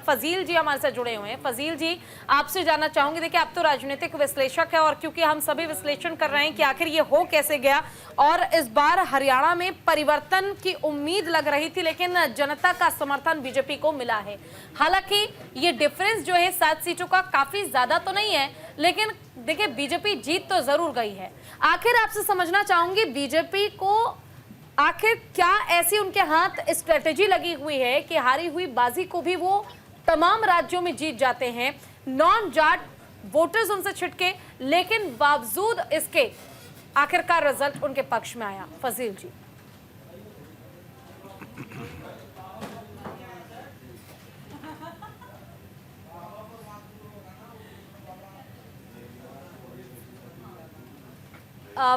फजील जी हमारे साथ जुड़े हुए हैं। फजील जी, आपसे जानना चाहूंगी, देखिए आप तो राजनीतिक विश्लेषक है और क्योंकि हम सभी विश्लेषण कर रहे हैं कि आखिर ये हो कैसे गया, और इस बार हरियाणा में परिवर्तन की उम्मीद लग रही थी लेकिन जनता का समर्थन बीजेपी को मिला है। हालांकि ये डिफरेंस जो है 7 सीटों का काफी ज्यादा तो नहीं है, लेकिन देखिए बीजेपी जीत तो जरूर गई है। आखिर आपसे समझना चाहूंगी, बीजेपी को आखिर क्या ऐसी उनके हाथ स्ट्रेटेजी लगी हुई है कि हारी हुई बाजी को भी वो तमाम राज्यों में जीत जाते हैं, नॉन जाट वोटर्स उनसे छिटके, लेकिन बावजूद इसके आखिरकार रिजल्ट उनके पक्ष में आया। फजील जी।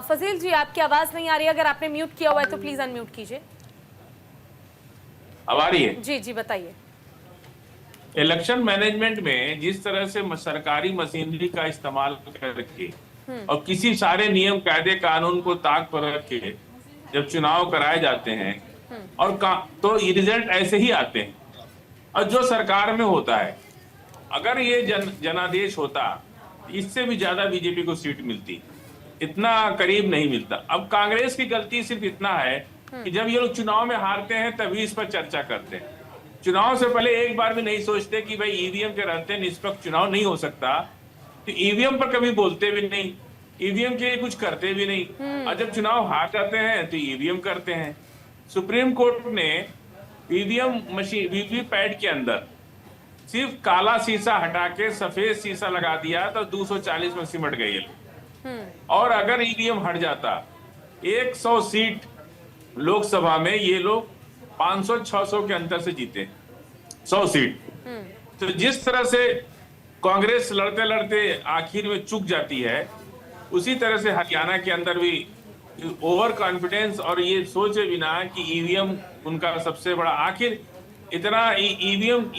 फजील जी, आपकी आवाज नहीं आ रही है, अगर आपने म्यूट किया हुआ है तो प्लीज अनम्यूट कीजिए। अब आ रही है? जी जी बताइए। इलेक्शन मैनेजमेंट में जिस तरह से सरकारी मशीनरी का इस्तेमाल करके और किसी सारे नियम कायदे कानून को ताक पर रख के जब चुनाव कराए जाते हैं और तो ये रिजल्ट ऐसे ही आते हैं। और जो सरकार में होता है, अगर ये जनादेश होता, इससे भी ज्यादा बीजेपी को सीट मिलती, इतना करीब नहीं मिलता। अब कांग्रेस की गलती सिर्फ इतना है कि जब ये लोग चुनाव में हारते हैं तभी इस पर चर्चा करते हैं। चुनाव से पहले एक बार भी नहीं सोचते कि भाई ईवीएम के रहते निष्पक्ष चुनाव नहीं हो सकता, तो ईवीएम पर कभी बोलते भी नहीं, ईवीएम के लिए कुछ करते भी नहीं। और जब चुनाव हार जाते हैं तो ईवीएम करते हैं। सुप्रीम कोर्ट ने ईवीएम मशीन वीवीपैट के अंदर सिर्फ काला शीशा हटा के सफेद शीशा लगा दिया तो 240 में सिमट गए ये लोग। और अगर ईवीएम हट जाता, 100 सीट लोकसभा में ये लोग 500-600 के अंतर से जीते 100 सीट। तो जिस तरह से कांग्रेस लड़ते लड़ते आखिर में चूक जाती है, उसी तरह से हरियाणा के अंदर भी ओवर कॉन्फिडेंस और ये सोचे बिना कि ईवीएम उनका सबसे बड़ा, आखिर इतना ईवीएम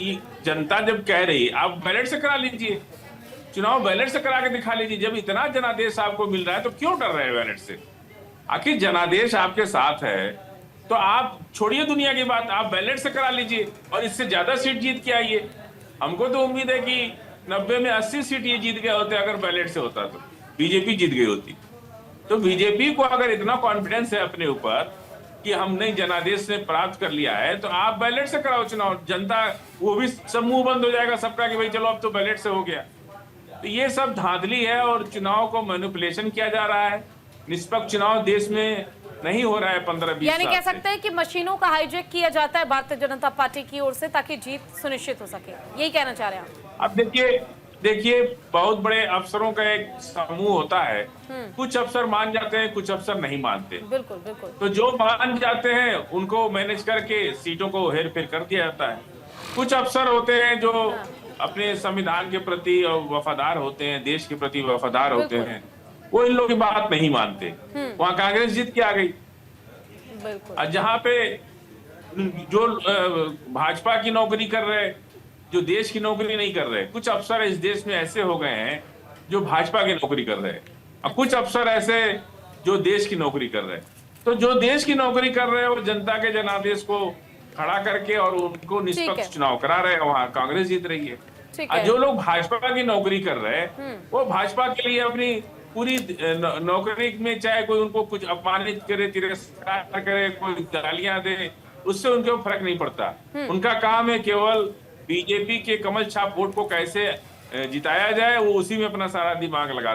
जनता जब कह रही आप बैलेट से करा लीजिए, चुनाव बैलेट से करा के दिखा लीजिए, जब इतना जनादेश आपको मिल रहा है तो क्यों डर रहे हैं बैलेट से? आखिर जनादेश आपके साथ है तो आप छोड़िए दुनिया की बात, आप बैलेट से करा लीजिए और इससे ज्यादा सीट जीत के आइए। हमको तो उम्मीद है कि 90 में 80 सीट ये जीत गए होते अगर बैलेट से होता, तो बीजेपी जीत गई होती। तो बीजेपी को अगर इतना कॉन्फिडेंस है अपने ऊपर कि हमने जनादेश से प्राप्त कर लिया है, तो आप बैलेट से कराओ चुनाव। जनता वो भी सब मुंह बंद हो जाएगा सबका कि भाई चलो अब तो बैलेट से हो गया। तो ये सब धांधली है और चुनाव को मैनिपुलेशन किया जा रहा है। निष्पक्ष चुनाव देश में नहीं हो रहा है 15-20 यानी कह सकते हैं कि मशीनों का हाईजैक किया जाता है भारतीय जनता पार्टी की ओर से ताकि जीत सुनिश्चित हो सके, यही कहना चाह रहे हैं आप? अब देखिए बहुत बड़े अफसरों का एक समूह होता है, कुछ अफसर मान जाते हैं, कुछ अफसर नहीं मानते। बिल्कुल बिल्कुल। तो जो मान जाते हैं उनको मैनेज करके सीटों को हेर फेर कर दिया जाता है। कुछ अफसर होते हैं जो अपने संविधान के प्रति वफादार होते हैं, देश के प्रति वफादार होते हैं, वो इन लोगों की बात नहीं मानते। वहां कांग्रेस जीत के आ गई। और जहां पे जो भाजपा की नौकरी कर रहे, जो देश की नौकरी नहीं कर रहे, कुछ अफसर इस देश में ऐसे हो गए हैं जो भाजपा की नौकरी कर रहे हैं, और कुछ अफसर ऐसे जो देश की नौकरी कर रहे हैं। तो जो देश की नौकरी कर रहे हैं वो जनता के जनादेश को खड़ा करके और उनको निष्पक्ष चुनाव करा रहे हैं, वहां कांग्रेस जीत रही है। और जो लोग भाजपा की नौकरी कर रहे हैं वो भाजपा के लिए अपनी पूरी नौकरी में, चाहे कोई उनको कुछ अपमानित करे, तिरस्कार करे, कोई गालियां दे, उससे उनको फर्क नहीं पड़ता। उनका काम है केवल बीजेपी के कमल छाप वोट को कैसे जिताया जाए, वो उसी में अपना सारा दिमाग लगा